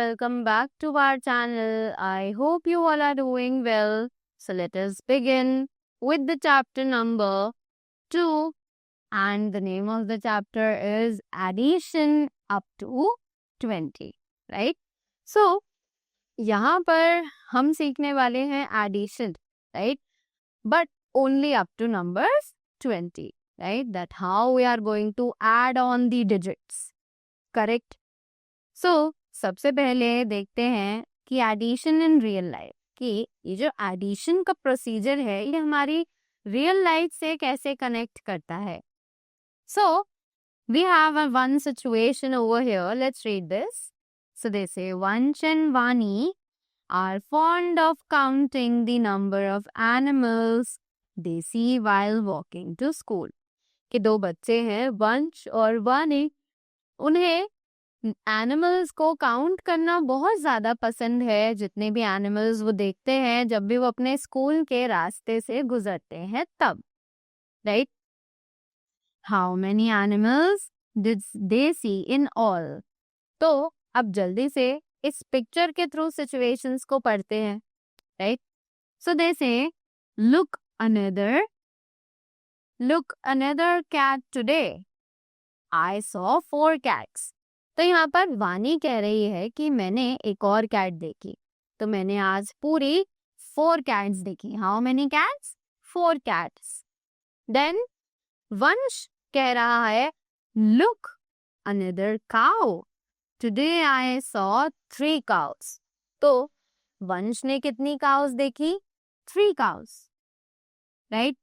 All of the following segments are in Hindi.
welcome back to our channel. I hope you all are doing well. So let us begin with the chapter number 2, and the name of the chapter is Addition up to 20, right? So यहाँ पर हम सीखने वाले हैं addition, right? But only up to numbers 20, right? That how we are going to add on the digits, correct? So सबसे पहले देखते हैं कि एडिशन इन रियल लाइफ, कि ये जो एडिशन का प्रोसीजर है ये हमारी रियल लाइफ से कैसे कनेक्ट करता है. So we have one situation over here. Let's read this. So they say Vansh and Vani are fond of counting the number of animals they see while walking to school. कि दो बच्चे हैं वंश और वानी, उन्हें एनिमल्स को काउंट करना बहुत ज़्यादा पसंद है. जितने भी एनिमल्स वो देखते हैं जब भी वो अपने स्कूल के रास्ते से गुजरते हैं तब, right. How many animals did they see in all. तो अब जल्दी से इस पिक्चर के थ्रू सिचुएशंस को पढ़ते हैं, right. So they say look another cat today. I saw 4 cats. तो यहाँ पर वानी कह रही है कि मैंने एक और कैट देखी, तो मैंने आज पूरी 4 cats देखी. How many cats? 4 cats. Then Vansh कह रहा है look another cow. Today I saw 3 cows. तो वंश ने कितनी काउस देखी? 3 cows, right.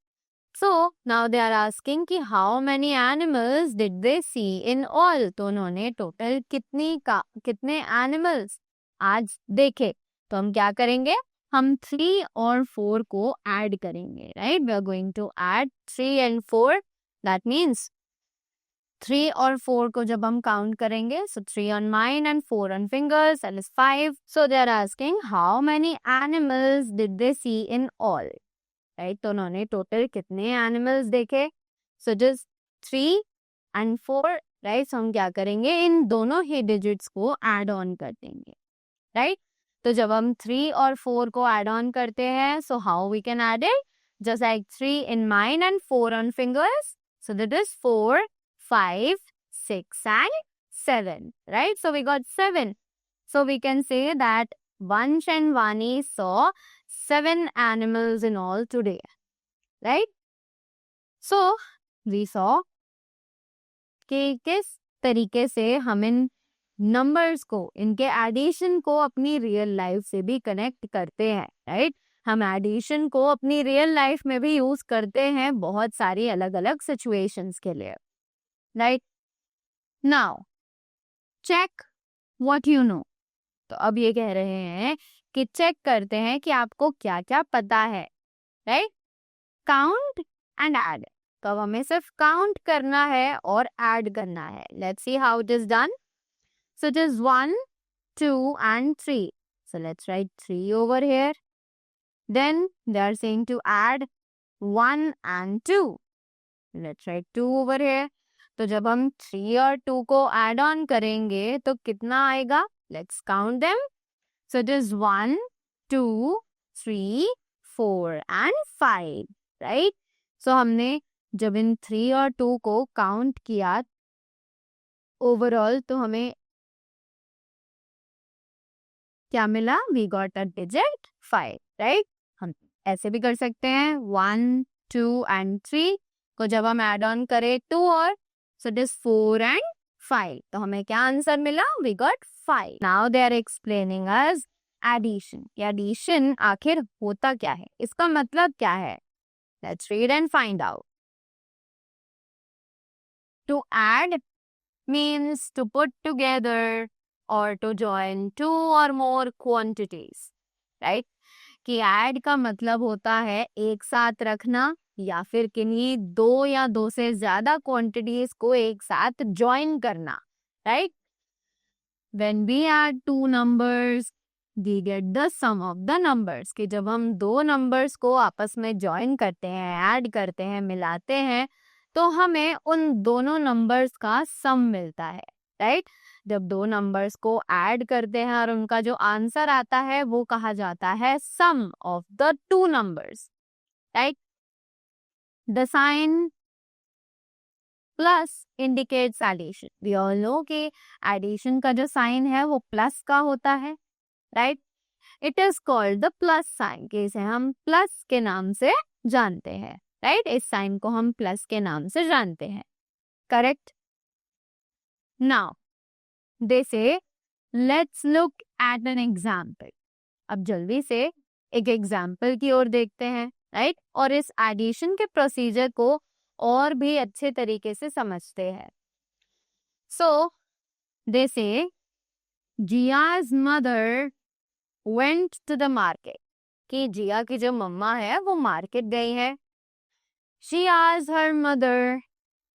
So now they are asking कि how many animals did they see in all. तो उन्होंने टोटल कितने एनिमल्स आज देखे. तो हम क्या करेंगे, हम 3 और 4 को ऐड करेंगे, right. We are going to add 3 and 4. That means 3 और 4 को जब हम काउंट करेंगे, so 3 on mine and 4 on fingers, that is 5. So they are asking how many animals did they see in all. Right. तो उन्होंने टोटल कितने एनिमल्स देखे. So just 3 and 4, right. So हम क्या करेंगे, इन दोनों ही डिजिट्स को ऐड ऑन कर देंगे, राइट. तो जब हम 3 और 4 को ऐड ऑन करते हैं, so how we can add it, just like 3 in mine and 4 on fingers. So that is 4, 5, 6 and 7, right. So we got 7. So we can say that Vansh and Vani saw 7 animals in all today, right. So we saw कि किस तरीके से हम इन नंबर्स को, इनके एडिशन को अपनी रियल लाइफ से भी कनेक्ट करते हैं, राइट. हम एडिशन को अपनी रियल लाइफ में भी यूज करते हैं बहुत सारी अलग अलग सिचुएशंस के लिए, right. Now check what you know. तो अब ये कह रहे हैं कि चेक करते हैं कि आपको क्या क्या पता है, राइट. Count and add. तो अब हमें सिर्फ काउंट करना है और ऐड करना है. Let's see how it is done. So it is 1, 2 and 3. So let's write 3 over here. Then they are saying to add 1 and 2. Let's write 2 over here. तो जब हम 3 और 2 को ऐड ऑन करेंगे तो कितना आएगा. Let's count them. So it is 1, 2, 3, 4 and 5, right? So हमने जब इन 3 और 2 को काउंट किया ओवरऑल, तो हमें क्या मिला, we got a digit 5, right? हम ऐसे भी कर सकते हैं 1, 2 and 3 को जब हम ऐड ऑन करें 2 और, so it is 4 and 5. तो हमें क्या आंसर मिला, we got 5. Now they are explaining us addition. Addition आखिर होता क्या है, इसका मतलब क्या है. Let's read and find out. To add means to put together or to join 2 or more quantities, right? कि ऐड का मतलब होता है एक साथ रखना या फिर किन्हीं 2 या 2 से ज्यादा क्वांटिटीज को एक साथ ज्वाइन करना, right. When we add 2 numbers, we get the sum of the numbers. कि जब हम 2 नंबर्स को आपस में ज्वाइन करते हैं, ऐड करते हैं, मिलाते हैं, तो हमें उन दोनों नंबर्स का सम मिलता है, राइट. जब दो नंबर्स को ऐड करते हैं और उनका जो आंसर आता है वो कहा जाता है sum of the two numbers, right. The sign plus indicates addition. We all know कि एडिशन का जो साइन है वो प्लस का होता है, right. It is called the plus sign, कि इसे हम प्लस के नाम से जानते हैं, राइट। इस साइन को हम प्लस के नाम से जानते हैं, करेक्ट। नाउ दे से let's look at an example. अब जल्दी से एक एग्जाम्पल की ओर देखते हैं, राइट, और इस एडिशन के प्रोसीजर को और भी अच्छे तरीके से समझते हैं। So they say Jiya's mother went to the market, कि जिया की जो मम्मा है वो मार्केट गई है। She asked her mother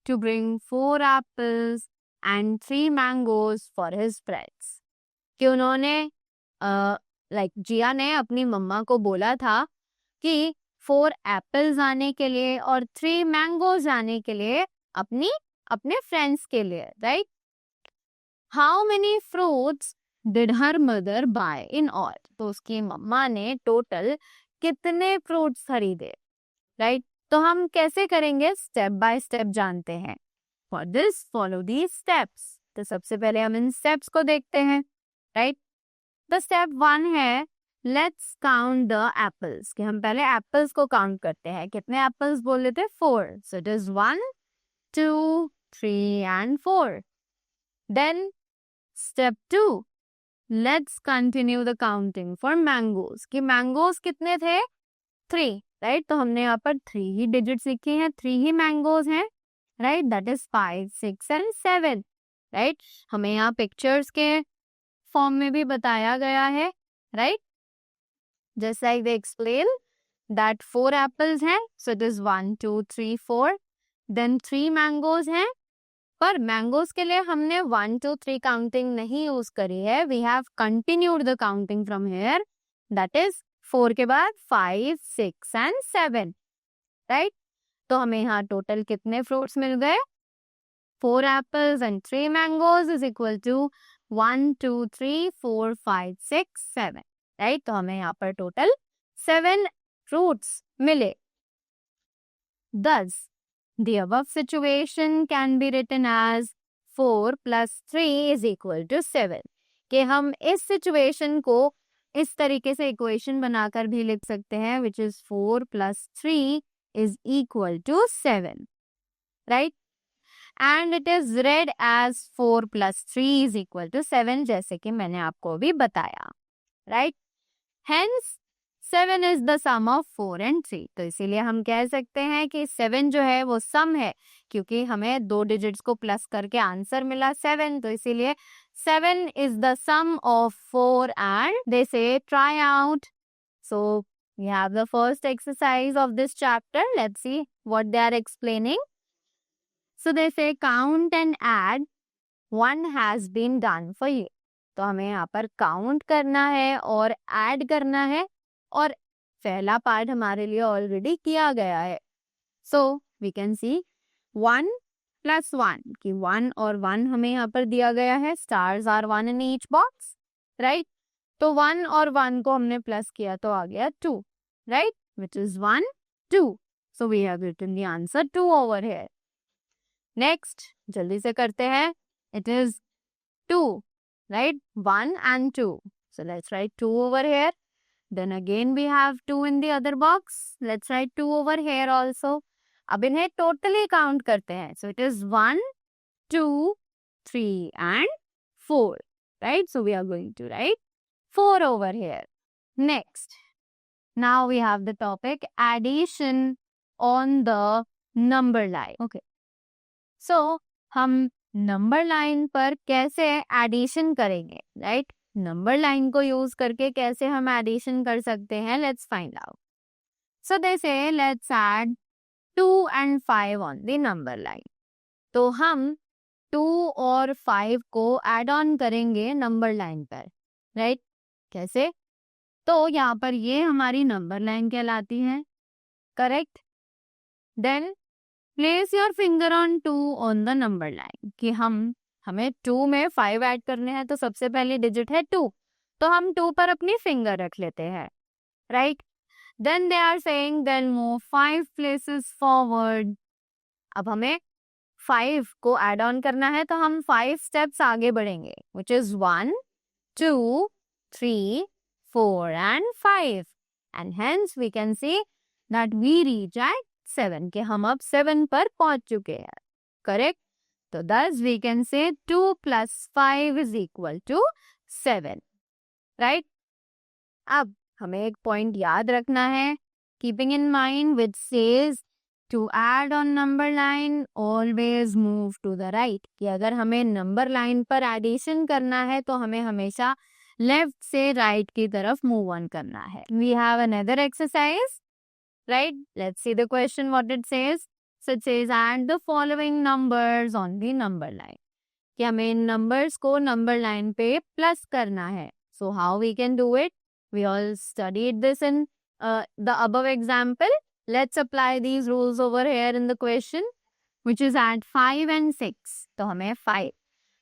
to bring 4 apples and 3 mangoes for his friends, कि उन्होंने जिया ने अपनी मम्मा को बोला था कि 4 एप्पल्स आने के लिए और 3 मैंगोज आने के लिए अपने फ्रेंड्स के लिए, right. How many fruits did her mother by in all, तो उसकी मम्मा ने टोटल कितने फ्रूट्स खरीदे, राइट। तो हम कैसे करेंगे, स्टेप बाय स्टेप जानते हैं। For this follow these steps. तो सबसे पहले हम इन स्टेप्स को देखते हैं, राइट। द स्टेप 1 है लेट्स काउंट द एप्पल्स, कि हम पहले एप्पल्स को काउंट करते हैं। कितने एप्पल्स बोल रहे थे, 4। So it is 1 2 3 and 4। Then step 2 let's continue the counting for mangoes, कि मैंगोज कितने थे, 3, राइट। तो हमने यहाँ पर 3 ही डिजिट्स लिखे हैं, 3 ही मैंगोज हैं, right. That is 5 6 and 7, right. हमें यहाँ पिक्चर्स के फॉर्म में भी बताया गया है, right. Just like they explain that 4 apples हैं, so it is 1 2 3 4। Then 3 mangoes हैं, पर मैंगोज के लिए हमने 1 2 3 काउंटिंग नहीं यूज करी है। We have continued the counting from here, that is 4 के बाद 5 6 एंड 7, राइट। तो हमें यहाँ टोटल कितने फ्रूट्स मिल गए, 4 apples and 3 mangoes is equal to 1 2 3 4 5 6 7, right. तो हमें यहाँ पर टोटल 7 फ्रूट्स मिले। Thus, the above situation can be written as 4 plus 3 is equal to 7, कि हम इस सिचुएशन को इस तरीके से इक्वेशन बनाकर भी लिख सकते हैं, which is 4 plus 3 is equal to 7, right? And it is read as 4 plus 3 is equal to 7, जैसे कि मैंने आपको अभी बताया, right? Hence, 7 is the sum of 4 and 3. तो इसीलिए हम कह सकते हैं कि 7 जो है वो सम है, क्योंकि हमें 2 डिजिट्स को प्लस करके आंसर मिला 7, तो इसीलिए 7 is the sum of 4 and they say try out. So we have the first exercise of this chapter. Let's see what they are explaining. So they say count and add. One has been done for you. तो हमें यहाँ पर काउंट करना है और ऐड करना है, और पहला पार्ट हमारे लिए ऑलरेडी किया गया है। So we can see 1 plus 1, कि 1 और 1 हमें यहाँ पर दिया गया है। Stars are 1 in each box, right. तो 1 और 1 को हमने प्लस किया तो आ गया 2, right, which is 1 2. So we have written the answer 2 over here. Next, जल्दी से करते हैं। It is 2, right? 1 and 2. So let's write 2 over here. Then again we have 2 in the other box. Let's write 2 over here also. अब इन्हें totally count करते हैं. So it is 1, 2, 3 and 4. Right? So we are going to write 4 over here. Next. Now we have the topic addition on the number line. Okay. So हम नंबर लाइन पर कैसे एडिशन करेंगे, राइट? नंबर लाइन को यूज करके कैसे हम एडिशन कर सकते हैं, let's find out. So they से let's add 2 and 5 on the number line. तो हम 2 और 5 को ऐड ऑन करेंगे नंबर लाइन पर, राइट? कैसे? तो यहाँ पर ये हमारी नंबर लाइन कहलाती है, correct? Then place your finger on 2 on the number line, कि हम हमें 2 में 5 ऐड करने हैं, तो सबसे पहली डिजिट है 2, तो हम 2 पर अपनी फिंगर रख लेते हैं, right? Then they are saying then move 5 places forward. अब हमें 5 को ऐड ऑन करना है, तो हम 5 स्टेप्स आगे बढ़ेंगे, which is 1 2 3 4 and 5, and hence we can see that we reach at 7, कि हम अब 7 पर पहुंच चुके हैं, करेक्ट? तो thus we can say 2 plus 5 is equal to 7, right? अब हमें एक पॉइंट याद रखना है, keeping in mind which says to add on number line always move to the right, कि अगर हमें नंबर लाइन पर एडिशन करना है तो हमें हमेशा लेफ्ट से राइट की तरफ मूव ऑन करना है. We have another exercise, right? Let's see the question what it says. So it says add the following numbers on the number line, कि हमें इन numbers को number line पे प्लस करना है. So how we can do it? We all studied this in the above example. Let's apply these rules over here in the question, which is add 5 and 6. तो हमें 5,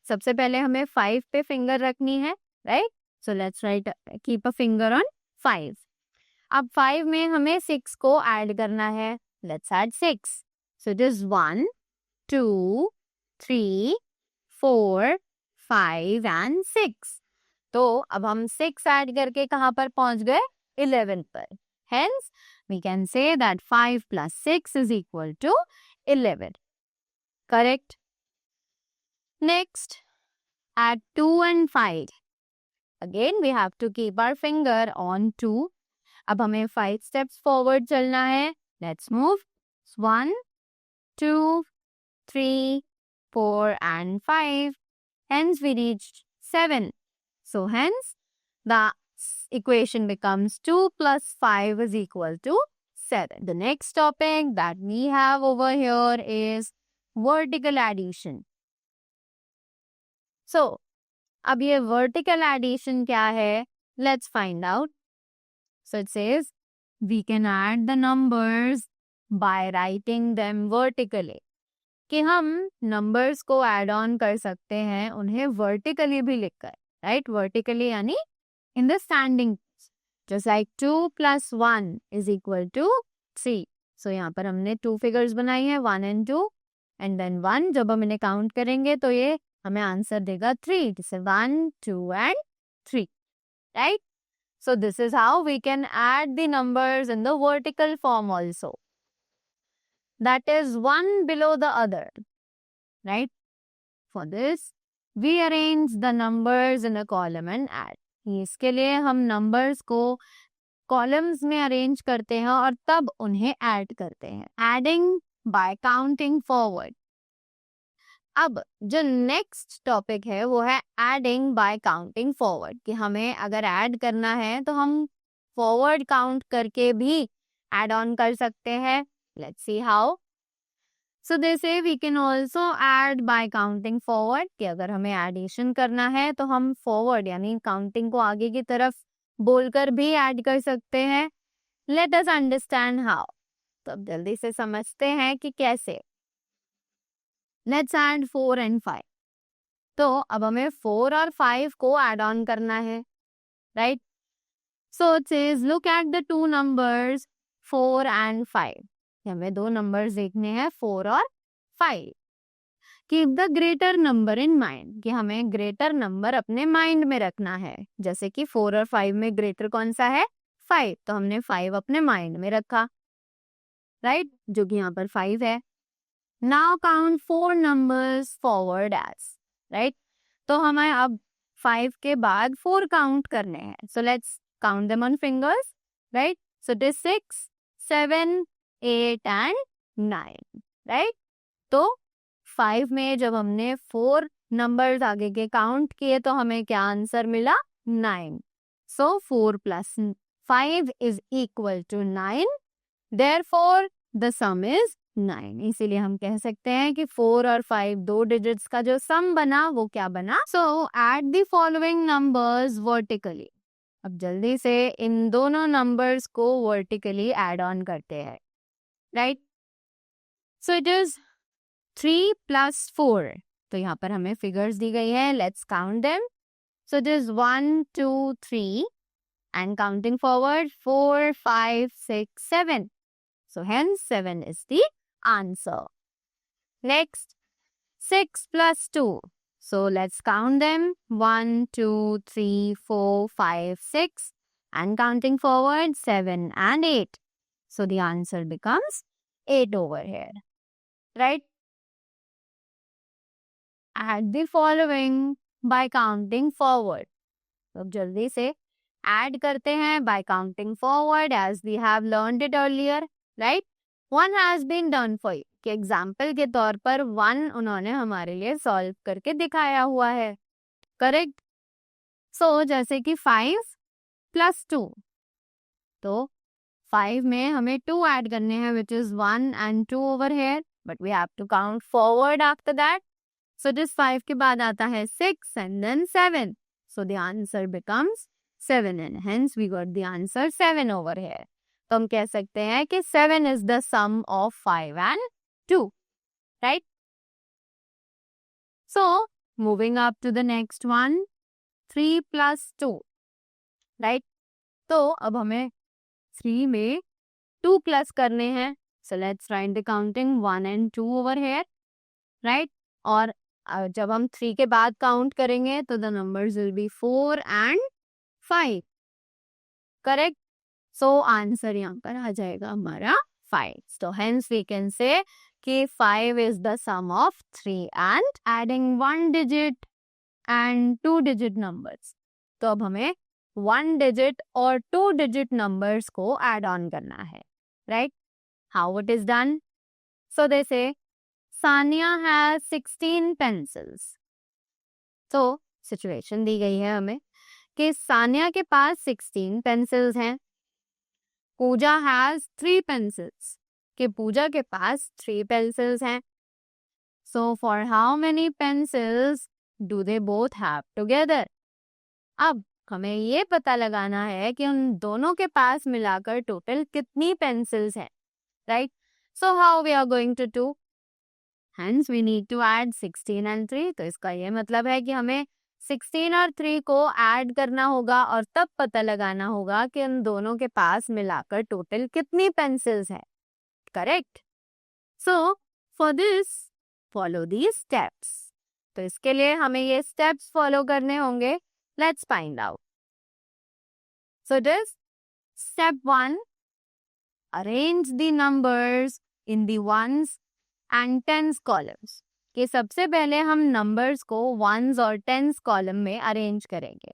सबसे पहले हमें 5 पे फिंगर रखनी है, right? So let's write, keep a finger on 5. अब 5 में हमें 6 को ऐड करना है. Let's add 6. So it is 1 2 3 4 5 and 6. तो अब हम 6 ऐड करके कहाँ पर पहुंच गए? 11 पर. Hence, we can say that 5 plus 6 is equal to 11. Correct? Next, add 2 and 5. Again, we have to keep our finger on 2. अब हमें 5 steps forward चलना है. Let's move. 1 2 3 4 and 5. Hence, we reached 7. So, hence, the equation becomes 2 plus 5 is equal to 7. The next topic that we have over here is vertical addition. So, अब ये vertical addition क्या है? Let's find out. So, it says we can add the numbers by writing them vertically. कि हम numbers को add on कर सकते हैं उन्हें vertically भी लिखकर, right? Vertically यानी in the standing, just like 2 plus 1 is equal to 3. So यहाँ पर हमने 2 figures बनाई है, 1 and 2, and then 1 जब हम इन्हें count करेंगे तो ये हमें आंसर देगा 3. जैसे 1 2 and 3, right? So this is how we can add the numbers in the vertical form also. That is one below the other, right? For this, we arrange the numbers in a column and add. इसके लिए हम नंबर्स को कॉलम्स में अरेंज करते हैं और तब उन्हें ऐड करते हैं. Adding by counting forward. अब जो नेक्स्ट टॉपिक है वो है एडिंग बाय काउंटिंग फॉरवर्ड, कि हमें अगर ऐड करना है तो हम फॉरवर्ड काउंट करके भी ऐड ऑन कर सकते हैं. Let's see how. So they say we can also add by counting forward, कि अगर हमें एडिशन करना है तो हम फॉरवर्ड यानी काउंटिंग को आगे की तरफ बोलकर भी ऐड कर सकते हैं. Let us understand how. तो अब जल्दी से समझते हैं कि कैसे. Let's add 4 and 5. तो अब हमें 4 और 5 को ऐड ऑन करना है, right? So it says look at the two numbers 4 and 5. हमें दो नंबर्स देखने हैं 4 और 5. Keep the greater number in mind, कि हमें ग्रेटर नंबर अपने माइंड में रखना है. जैसे कि 4 और 5 में ग्रेटर कौन सा है? 5. तो हमने 5 अपने माइंड में रखा, राइट? जो कि यहाँ पर 5 है. Now count 4 numbers forward as, right? तो हमें अब 5 के बाद 4 काउंट करने हैं. So let's count them on fingers, right? So it is 6 7 8 and 9, right? तो 5 में जब हमने 4 नंबर्स आगे के काउंट किए तो हमें क्या आंसर मिला? 9. So 4 plus 5 is equal to 9. Therefore, the sum is 9. इसीलिए हम कह सकते हैं कि 4 और 5 दो डिजिट्स का जो सम बना वो क्या बना? So add the following numbers vertically. अब जल्दी से इन दोनों नंबर्स को वर्टिकली ऐड ऑन करते हैं, right? So it is 3 plus 4. तो यहाँ पर हमें फिगर्स दी गई है, let's count them. So it is 1 2 3 and counting forward 4 5 6 7. So hence 7 is the answer. Next, 6 plus 2. So let's count them. 1 2 3 4 5 6 and counting forward 7 and 8. So the answer becomes 8 over here. Right? Add the following by counting forward. तो जल्दी से add करते हैं by counting forward as we have learned it earlier, right? One has been done for you. कि एग्जाम्पल के तौर पर 1 उन्होंने हमारे लिए सॉल्व करके दिखाया हुआ है. करेक्ट. सो जैसे कि 5 प्लस 2, तो 5 में हमें 2 ऐड करने हैं which is 1 and 2 over here, but we have to count forward after that. So this 5 के बाद आता है 6 and then 7. So the answer becomes 7 and hence we got the answer 7 over here. तो हम कह सकते हैं कि 7 is the sum of 5 and 2, right? So moving up to the next one, 3 plus 2, right? तो अब हमें 3 में 2 plus करने हैं. So let's write the counting 1 and 2 over here, right? और जब हम 3 के बाद काउंट करेंगे तो the numbers will be 4 and 5. Correct. So answer यहाँ पर आ जाएगा हमारा 5. So hence we can say कि 5 is the sum of 3 and adding 1 digit and 2 digit numbers. तो अब हमें 1 digit और 2 digit numbers को add on करना है, right? How it is done? So they say Sania has 16 pencils. तो situation दी गई है हमें कि सानिया के पास 16 पेंसिल्स हैं. पूजा हैज 3 पेंसिल्स, कि पूजा के पास 3 पेंसिल्स हैं. So for how many pencils do they both have together? अब हमें ये पता लगाना है कि उन दोनों के पास मिलाकर टोटल कितनी पेंसिल्स हैं, right? So how we are going to do? Hence we need to add 16 and 3. तो इसका ये मतलब है कि हमें 16 और 3 को ऐड करना होगा और तब पता लगाना होगा कि उन दोनों के पास मिलाकर टोटल कितनी पेंसिल्स हैं. Correct. So for this follow these steps. तो इसके लिए हमें ये स्टेप्स फॉलो करने होंगे. Let's find out. So this step 1, arrange the numbers in the ones and tens columns. कि सबसे पहले हम नंबर्स को वंस और टेंस कॉलम में अरेंज करेंगे.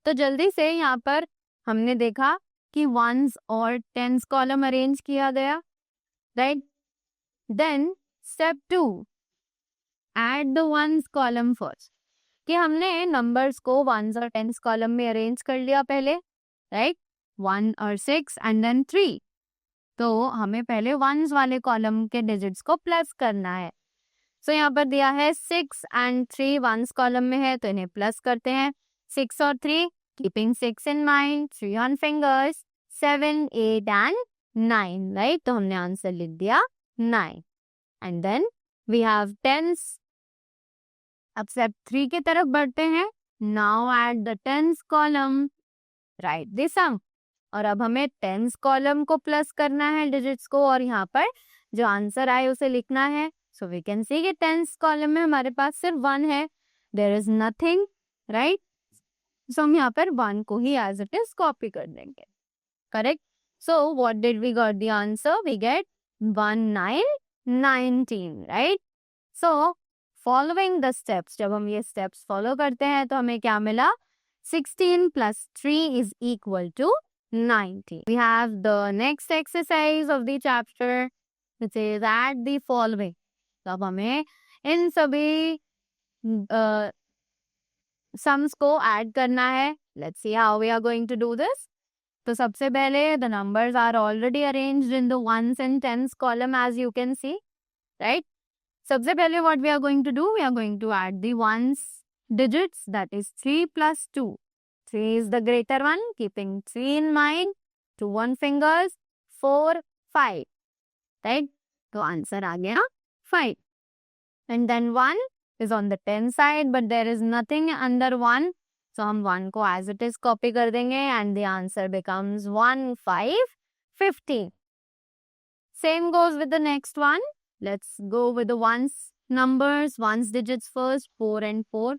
तो जल्दी से यहाँ पर हमने देखा कि वंस और टेंस कॉलम अरेंज किया गया, right? Then step 2, add the ones column first. कि हमने नंबर्स को वंस और टेंस कॉलम में अरेंज कर लिया पहले, राइट? 1 और 6 एंड देन 3. तो हमें पहले वंस वाले कॉलम के डिजिट्स को प्लस करना है. सो यहाँ पर दिया है 6 एंड 3 वंस कॉलम में है, तो इन्हें प्लस करते हैं. 6 और 3, keeping 6 in mind, 3 on fingers, 7 8 and 9, right? तो हमने आंसर लिख दिया 9. And then we have tens. अब स्टेप 3 की तरफ बढ़ते हैं. Now at the tens column, right the sum. और अब हमें टेंस कॉलम को प्लस करना है डिजिट्स को, और यहाँ पर जो आंसर आए उसे लिखना है. सो वी कैन सी कि टेंस कॉलम में हमारे पास सिर्फ 1 है, there is nothing, right? So हम यहाँ पर 1 को ही एज इट इज कॉपी कर देंगे. Correct. So what did we got the answer? We get 1 9 19, right? So following the steps, जब हम ये स्टेप्स फॉलो करते हैं तो हमें क्या मिला? 16 plus 3 is equal to 90. We have the next exercise of the chapter, which is add the following. तो अब हमें इन सभी सम्स को ऐड करना है. Let's see how we are going to do this. तो सबसे पहले the numbers are already arranged in the ones and tens column as you can see, right? सबसे पहले what we are going to do, we are going to add the ones digits, that is 3 plus 2. 3 is the greater one, keeping 3 in mind, 2 on fingers, 4 5, right? तो आंसर आ गया 5. And then 1 is on the 10 side, but there is nothing under 1. So हम 1 को as it is copy कर देंगे and the answer becomes 1, 5, 15. Same goes with the next one. Let's go with the ones numbers, ones digits first, 4 and 4.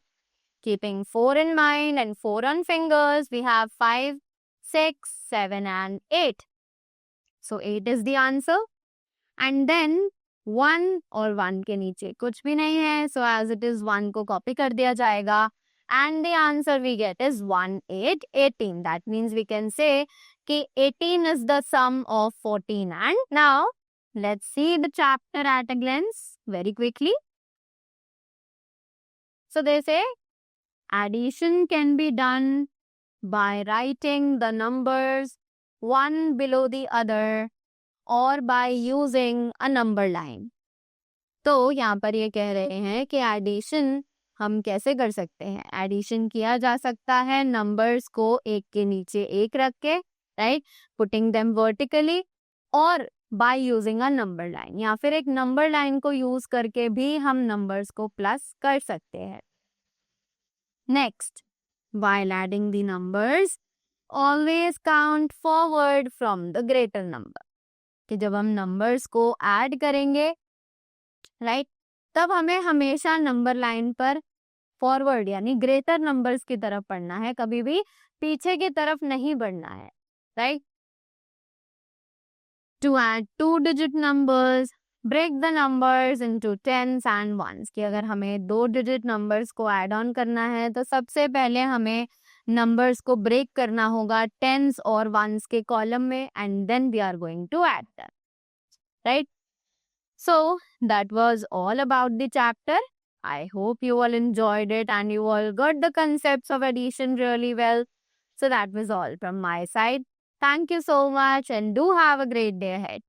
Keeping 4 in mind and 4 on fingers, we have 5, 6, 7 and 8. So 8 is the answer. And then 1 और 1 के नीचे कुछ भी नहीं है. So as it is 1 को copy कर दिया जाएगा. And the answer we get is 1, 8, 18. That means we can say कि 18 is the sum of 14 and now let's see the chapter at a glance very quickly. So they say addition can be done by writing the numbers one below the other or by using a number line. तो यहाँ पर ये कह रहे हैं कि एडिशन हम कैसे कर सकते हैं. एडिशन किया जा सकता है नंबर्स को एक के नीचे एक रख के, राइट, पुटिंग देम वर्टिकली, और by using a number line, या फिर एक नंबर लाइन को यूज करके भी हम नंबर्स को प्लस कर सकते हैं. Next, while adding the numbers, always count forward from the greater number. कि जब हम नंबर्स को ऐड करेंगे, राइट, तब हमें हमेशा नंबर लाइन पर फॉरवर्ड यानी ग्रेटर नंबर्स की तरफ पढ़ना है, कभी भी पीछे की तरफ नहीं बढ़ना है, right. To add 2-digit numbers, break the numbers into tens and ones. कि अगर हमें 2-digit numbers को ऐड ऑन करना है तो सबसे पहले हमें नंबर्स को ब्रेक करना होगा टेंस और वंस के कॉलम में, and then we are going to add that, right. So that was all about the chapter. I hope you all enjoyed it and you all got the concepts of addition really well. So that was all from my side. Thank you so much and do have a great day ahead.